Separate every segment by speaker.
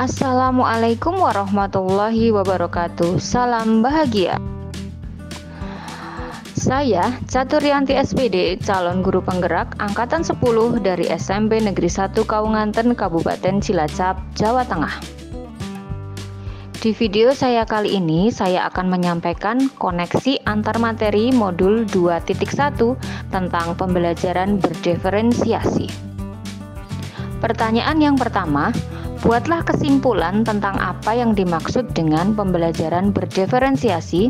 Speaker 1: Assalamualaikum warahmatullahi wabarakatuh. Salam bahagia. Saya Caturyanti SPD, calon guru penggerak angkatan 10 dari SMP Negeri 1 Kaunganten, Kabupaten Cilacap, Jawa Tengah. Di video saya kali ini, saya akan menyampaikan koneksi antar materi modul 2.1 tentang pembelajaran berdiferensiasi. Pertanyaan yang pertama, buatlah kesimpulan tentang apa yang dimaksud dengan pembelajaran berdiferensiasi.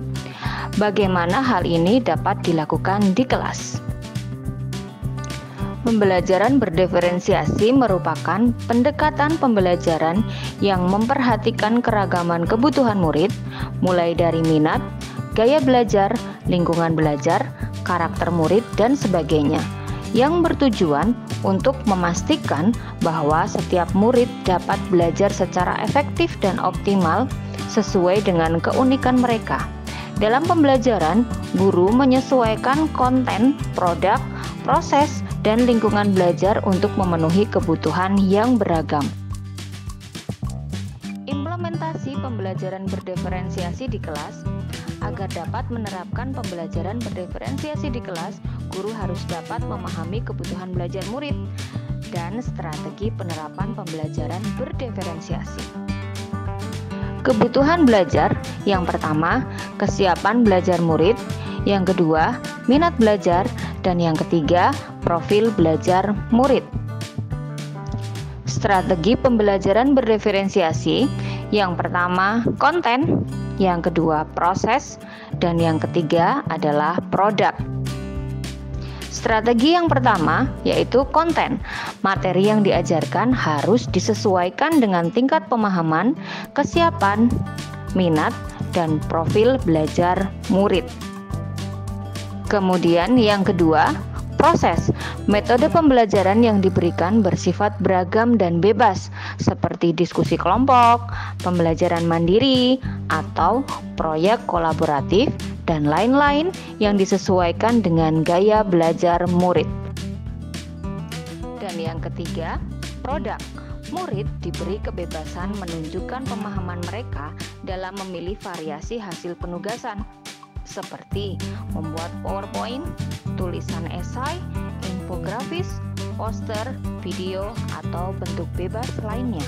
Speaker 1: Bagaimana hal ini dapat dilakukan di kelas? Pembelajaran berdiferensiasi merupakan pendekatan pembelajaran yang memperhatikan keragaman kebutuhan murid, mulai dari minat, gaya belajar, lingkungan belajar, karakter murid, dan sebagainya, yang bertujuan untuk memastikan bahwa setiap murid dapat belajar secara efektif dan optimal sesuai dengan keunikan mereka. Dalam pembelajaran, guru menyesuaikan konten, produk, proses, dan lingkungan belajar untuk memenuhi kebutuhan yang beragam. Implementasi pembelajaran berdiferensiasi di kelas. Agar dapat menerapkan pembelajaran berdiferensiasi di kelas, guru harus dapat memahami kebutuhan belajar murid dan strategi penerapan pembelajaran berdiferensiasi. Kebutuhan belajar, yang pertama, kesiapan belajar murid, yang kedua, minat belajar, dan yang ketiga, profil belajar murid. Strategi pembelajaran berdiferensiasi, yang pertama, konten, yang kedua, proses, dan yang ketiga adalah produk. Strategi yang pertama yaitu konten. Materi yang diajarkan harus disesuaikan dengan tingkat pemahaman, kesiapan, minat, dan profil belajar murid. Kemudian yang kedua, proses. Metode pembelajaran yang diberikan bersifat beragam dan bebas, seperti diskusi kelompok, pembelajaran mandiri, atau proyek kolaboratif, dan lain-lain yang disesuaikan dengan gaya belajar murid. Dan yang ketiga, produk. Murid diberi kebebasan menunjukkan pemahaman mereka dalam memilih variasi hasil penugasan, seperti membuat PowerPoint, tulisan esai, infografis, poster, video, atau bentuk bebas lainnya.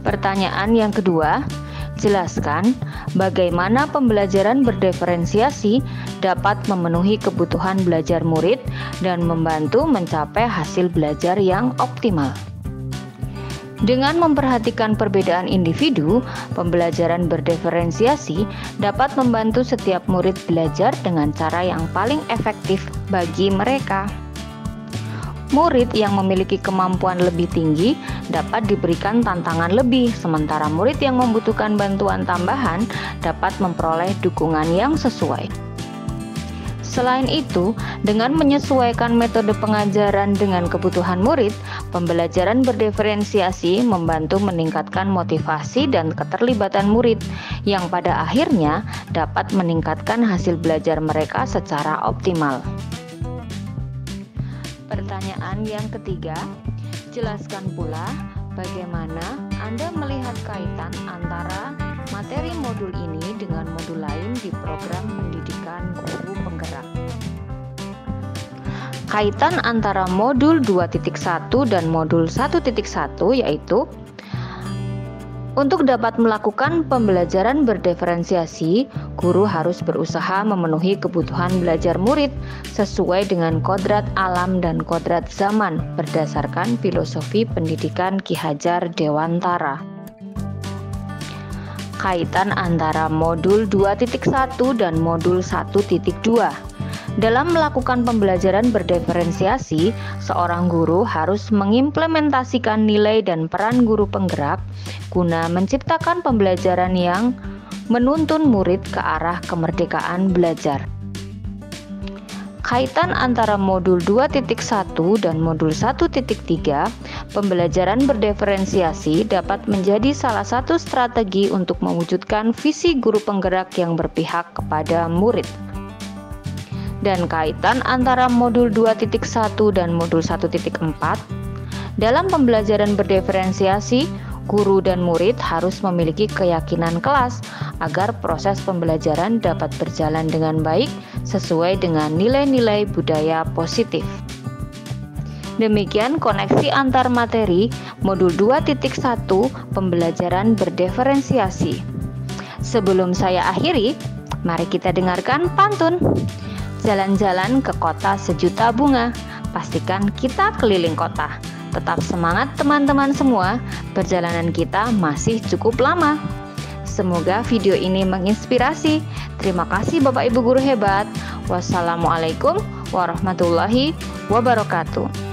Speaker 1: Pertanyaan yang kedua, jelaskan bagaimana pembelajaran berdiferensiasi dapat memenuhi kebutuhan belajar murid dan membantu mencapai hasil belajar yang optimal. Dengan memperhatikan perbedaan individu, pembelajaran berdiferensiasi dapat membantu setiap murid belajar dengan cara yang paling efektif bagi mereka. Murid yang memiliki kemampuan lebih tinggi dapat diberikan tantangan lebih, sementara murid yang membutuhkan bantuan tambahan dapat memperoleh dukungan yang sesuai. Selain itu, dengan menyesuaikan metode pengajaran dengan kebutuhan murid, pembelajaran berdiferensiasi membantu meningkatkan motivasi dan keterlibatan murid, yang pada akhirnya dapat meningkatkan hasil belajar mereka secara optimal. Pertanyaan yang ketiga, jelaskan pula bagaimana Anda melihat kaitan antara materi modul ini dengan modul lain di program pendidikan guru penggerak. Kaitan antara modul 2.1 dan modul 1.1 yaitu untuk dapat melakukan pembelajaran berdiferensiasi, guru harus berusaha memenuhi kebutuhan belajar murid sesuai dengan kodrat alam dan kodrat zaman berdasarkan filosofi pendidikan Ki Hajar Dewantara. Kaitan antara modul 2.1 dan modul 1.2. Dalam melakukan pembelajaran berdiferensiasi, seorang guru harus mengimplementasikan nilai dan peran guru penggerak guna menciptakan pembelajaran yang menuntun murid ke arah kemerdekaan belajar. Kaitan antara modul 2.1 dan modul 1.3, pembelajaran berdiferensiasi dapat menjadi salah satu strategi untuk mewujudkan visi guru penggerak yang berpihak kepada murid. Dan kaitan antara modul 2.1 dan modul 1.4, dalam pembelajaran berdiferensiasi, Guru dan murid harus memiliki keyakinan kelas agar proses pembelajaran dapat berjalan dengan baik sesuai dengan nilai-nilai budaya positif. Demikian koneksi antar materi modul 2.1 pembelajaran berdiferensiasi. Sebelum saya akhiri, mari kita dengarkan pantun. Jalan-jalan ke kota sejuta bunga, pastikan kita keliling kota. Tetap semangat teman-teman semua, perjalanan kita masih cukup lama. Semoga video ini menginspirasi. Terima kasih Bapak Ibu Guru hebat. Wassalamualaikum warahmatullahi wabarakatuh.